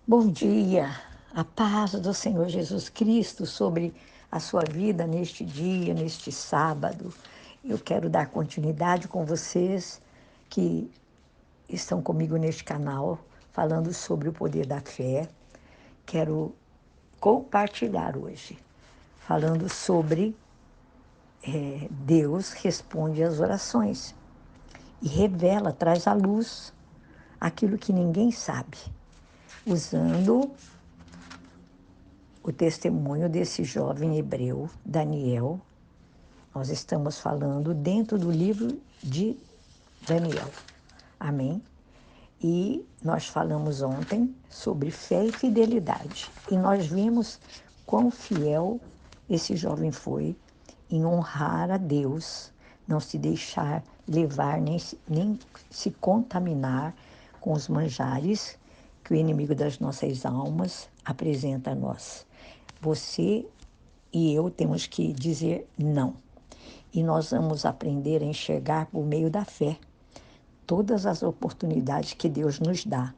Bom dia, a paz do Senhor Jesus Cristo sobre a sua vida neste dia, neste sábado. Eu quero dar continuidade com vocês que estão comigo neste canal, falando sobre o poder da fé. Quero compartilhar hoje, falando sobre Deus responde às orações e revela, traz à luz aquilo que ninguém sabe, usando o testemunho desse jovem hebreu, Daniel. Nós estamos falando dentro do livro de Daniel. Amém? E nós falamos ontem sobre fé e fidelidade. E nós vimos quão fiel esse jovem foi em honrar a Deus, não se deixar levar, nem se contaminar com os manjares que o inimigo das nossas almas apresenta a nós. Você e eu temos que dizer não. E nós vamos aprender a enxergar por meio da fé todas as oportunidades que Deus nos dá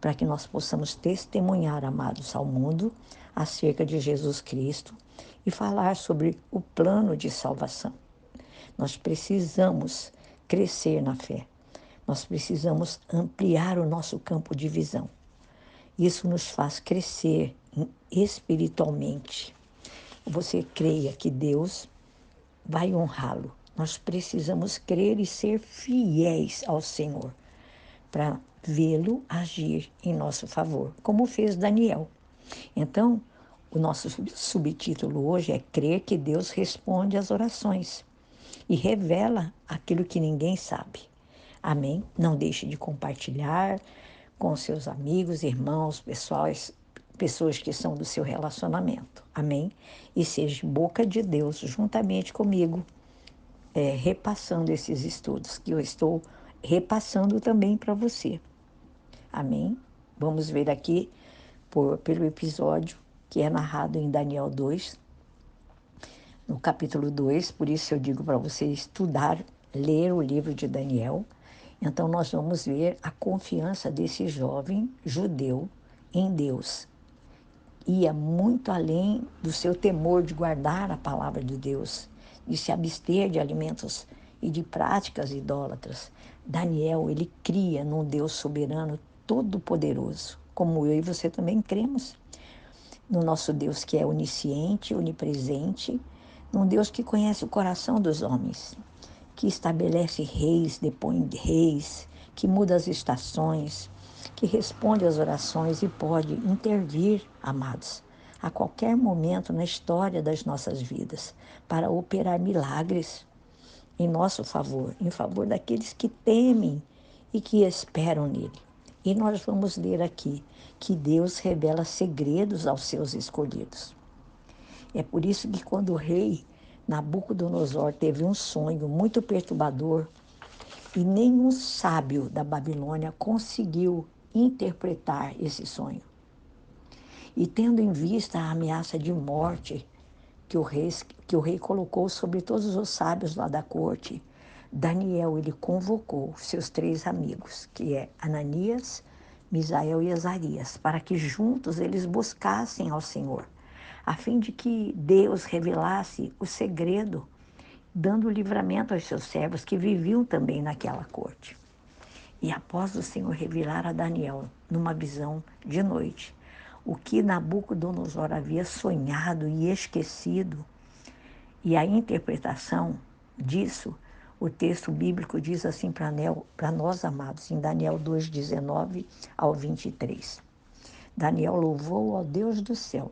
para que nós possamos testemunhar, amados, ao mundo acerca de Jesus Cristo e falar sobre o plano de salvação. Nós precisamos crescer na fé. Nós precisamos ampliar o nosso campo de visão. Isso nos faz crescer espiritualmente. Você creia que Deus vai honrá-lo. Nós precisamos crer e ser fiéis ao Senhor para vê-lo agir em nosso favor, como fez Daniel. Então, o nosso subtítulo hoje é Crer que Deus responde às orações e revela aquilo que ninguém sabe. Amém? Não deixe de compartilhar com seus amigos, irmãos, pessoas que são do seu relacionamento. Amém? E seja boca de Deus juntamente comigo, repassando esses estudos que eu estou repassando também para você. Amém? Vamos ver aqui pelo episódio que é narrado em Daniel 2, no capítulo 2. Por isso eu digo para você estudar, ler o livro de Daniel. Então nós vamos ver a confiança desse jovem judeu em Deus. Ia muito além do seu temor de guardar a palavra de Deus, de se abster de alimentos e de práticas idólatras. Daniel, ele cria num Deus soberano todo-poderoso, como eu e você também cremos. No nosso Deus que é onisciente, onipresente, num Deus que conhece o coração dos homens, que estabelece reis, depõe reis, que muda as estações, que responde às orações e pode intervir, amados, a qualquer momento na história das nossas vidas, para operar milagres em nosso favor, em favor daqueles que temem e que esperam nele. E nós vamos ler aqui que Deus revela segredos aos seus escolhidos. É por isso que quando o rei Nabucodonosor teve um sonho muito perturbador e nenhum sábio da Babilônia conseguiu interpretar esse sonho. E tendo em vista a ameaça de morte que o rei colocou sobre todos os sábios lá da corte, Daniel, ele convocou seus 3 amigos, que é Ananias, Misael e Azarias, para que juntos eles buscassem ao Senhor, a fim de que Deus revelasse o segredo, dando livramento aos seus servos que viviam também naquela corte. E após o Senhor revelar a Daniel, numa visão de noite, o que Nabucodonosor havia sonhado e esquecido, e a interpretação disso, o texto bíblico diz assim para nós, amados, em Daniel 2:19 ao 23. Daniel louvou ao Deus do céu.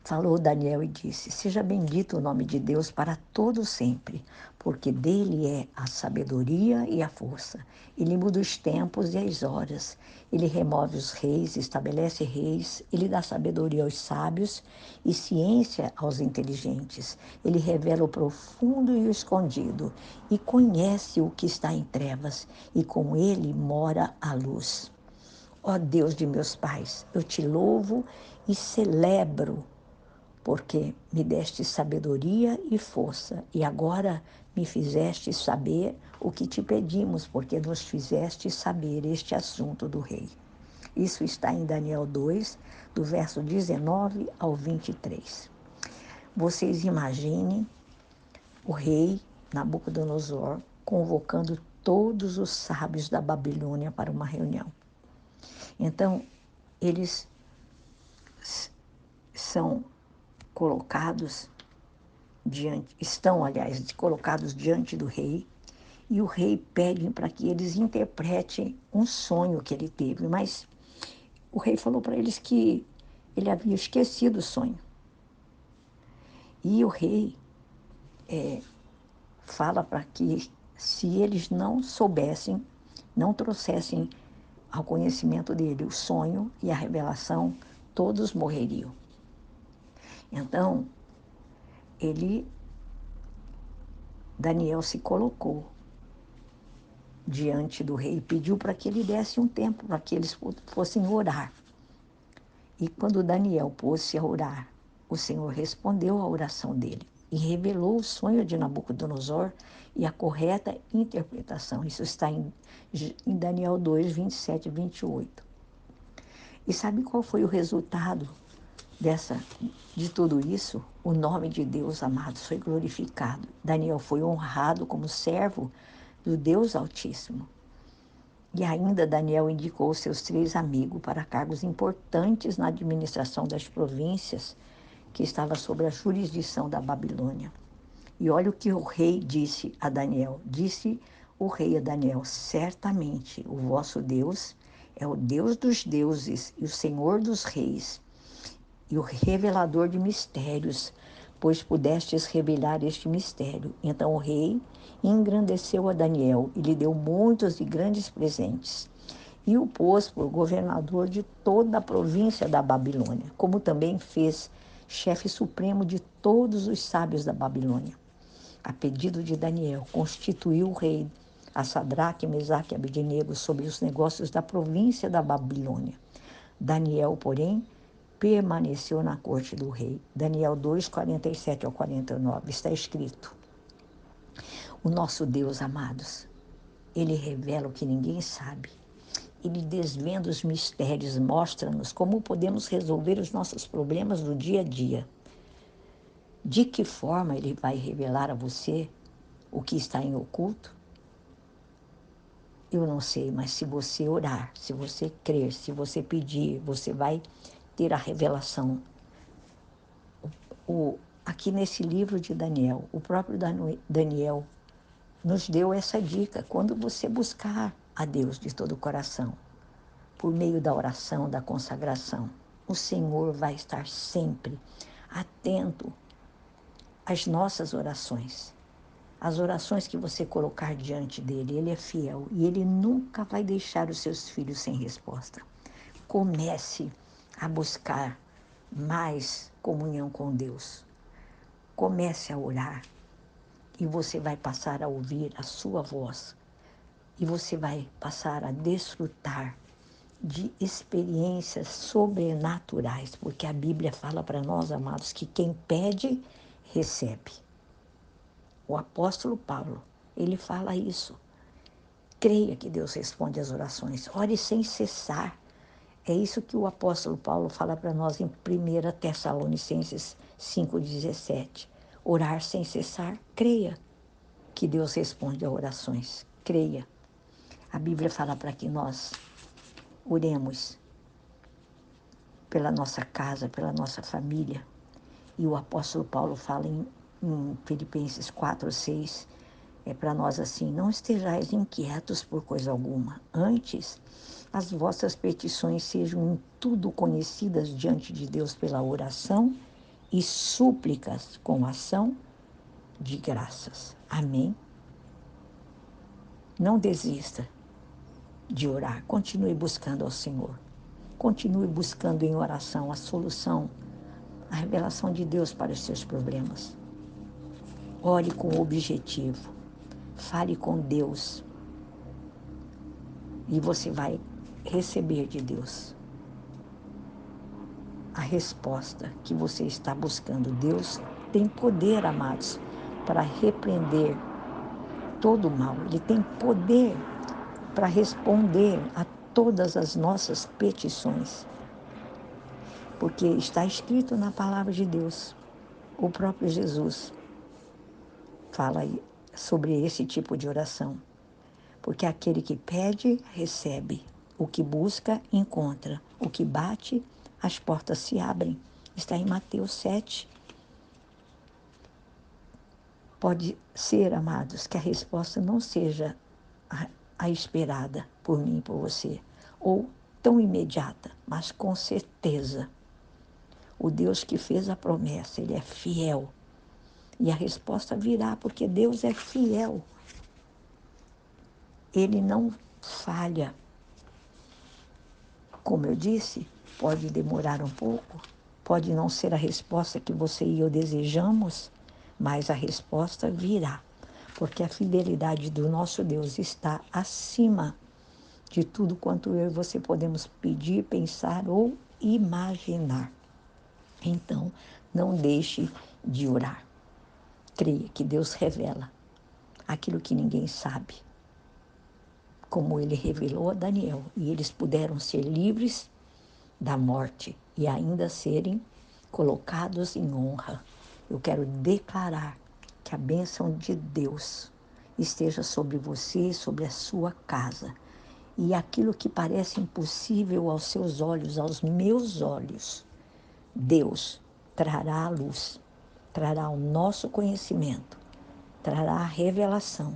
Falou Daniel e disse: Seja bendito o nome de Deus para todo sempre, porque dele é a sabedoria e a força. Ele muda os tempos e as horas. Ele remove os reis, estabelece reis. Ele dá sabedoria aos sábios e ciência aos inteligentes. Ele revela o profundo e o escondido e conhece o que está em trevas, e com ele mora a luz. Ó Deus de meus pais, eu te louvo e celebro, porque me deste sabedoria e força, e agora me fizeste saber o que te pedimos, porque nos fizeste saber este assunto do rei. Isso está em Daniel 2, do verso 19 ao 23. Vocês imaginem o rei Nabucodonosor convocando todos os sábios da Babilônia para uma reunião. Então, eles são colocados colocados diante do rei, e o rei pede para que eles interpretem um sonho que ele teve, mas o rei falou para eles que ele havia esquecido o sonho. E o rei fala para que, se eles não soubessem, não trouxessem ao conhecimento dele o sonho e a revelação, todos morreriam. Então, Daniel se colocou diante do rei e pediu para que ele desse um tempo para que eles fossem orar. E quando Daniel pôs-se a orar, o Senhor respondeu à oração dele e revelou o sonho de Nabucodonosor e a correta interpretação. Isso está em Daniel 2, 27 e 28. E sabe qual foi o resultado de tudo isso? O nome de Deus, amados, foi glorificado. Daniel foi honrado como servo do Deus Altíssimo. E ainda Daniel indicou seus 3 amigos para cargos importantes na administração das províncias que estava sob a jurisdição da Babilônia. E olha o que o rei disse a Daniel. Disse o rei a Daniel: certamente o vosso Deus é o Deus dos deuses e o Senhor dos reis e o revelador de mistérios, pois pudestes revelar este mistério. Então o rei engrandeceu a Daniel e lhe deu muitos e grandes presentes, e o pôs por governador de toda a província da Babilônia, como também fez chefe supremo de todos os sábios da Babilônia. A pedido de Daniel, constituiu o rei a Sadraque, Mesaque e Abednego sobre os negócios da província da Babilônia. Daniel, porém, permaneceu na corte do rei. Daniel 2, 47 ao 49, está escrito: o nosso Deus, amados, ele revela o que ninguém sabe. Ele desvenda os mistérios, mostra-nos como podemos resolver os nossos problemas do dia a dia. De que forma ele vai revelar a você o que está em oculto? Eu não sei, mas se você orar, se você crer, se você pedir, você vai ter a revelação. Aqui nesse livro de Daniel, o próprio Daniel nos deu essa dica. Quando você buscar a Deus de todo o coração, por meio da oração, da consagração, o Senhor vai estar sempre atento às nossas orações. As orações que você colocar diante dele, ele é fiel e ele nunca vai deixar os seus filhos sem resposta. Comece a buscar mais comunhão com Deus. Comece a orar e você vai passar a ouvir a sua voz e você vai passar a desfrutar de experiências sobrenaturais, porque a Bíblia fala para nós, amados, que quem pede, recebe. O apóstolo Paulo, ele fala isso. Creia que Deus responde às orações. Ore sem cessar. É isso que o apóstolo Paulo fala para nós em 1 Tessalonicenses 5,17. Orar sem cessar. Creia que Deus responde às orações. Creia. A Bíblia fala para que nós oremos pela nossa casa, pela nossa família. E o apóstolo Paulo fala em Filipenses 4:6, para nós assim: não estejais inquietos por coisa alguma, antes as vossas petições sejam em tudo conhecidas diante de Deus pela oração e súplicas com ação de graças. Amém? Não desista de orar, continue buscando ao Senhor. Continue buscando em oração a solução, a revelação de Deus para os seus problemas. Ore com objetivo. Fale com Deus. E você vai receber de Deus a resposta que você está buscando. Deus tem poder, amados, para repreender todo o mal. Ele tem poder para responder a todas as nossas petições. Porque está escrito na palavra de Deus, o próprio Jesus fala sobre esse tipo de oração. Porque aquele que pede, recebe. O que busca, encontra. O que bate, as portas se abrem. Está em Mateus 7. Pode ser, amados, que a resposta não seja a esperada por mim e por você, ou tão imediata, mas com certeza. O Deus que fez a promessa, Ele é fiel. E a resposta virá, porque Deus é fiel. Ele não falha. Como eu disse, pode demorar um pouco, pode não ser a resposta que você e eu desejamos, mas a resposta virá, porque a fidelidade do nosso Deus está acima de tudo quanto eu e você podemos pedir, pensar ou imaginar. Então, não deixe de orar. Creia que Deus revela aquilo que ninguém sabe, como Ele revelou a Daniel, e eles puderam ser livres da morte e ainda serem colocados em honra. Eu quero declarar que a bênção de Deus esteja sobre você, sobre a sua casa. E aquilo que parece impossível aos seus olhos, aos meus olhos, Deus trará a luz, trará o nosso conhecimento, trará a revelação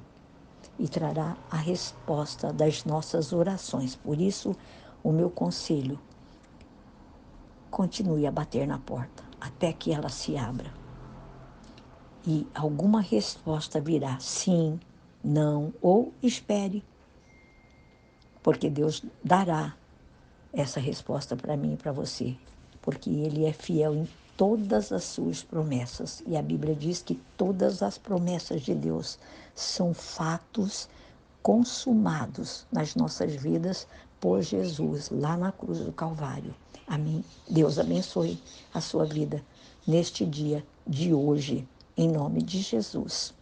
e trará a resposta das nossas orações. Por isso, o meu conselho: continue a bater na porta até que ela se abra. E alguma resposta virá, sim, não, ou espere. Porque Deus dará essa resposta para mim e para você. Porque Ele é fiel em todas as suas promessas. E a Bíblia diz que todas as promessas de Deus são fatos consumados nas nossas vidas por Jesus, lá na cruz do Calvário. Amém? Deus abençoe a sua vida neste dia de hoje, em nome de Jesus.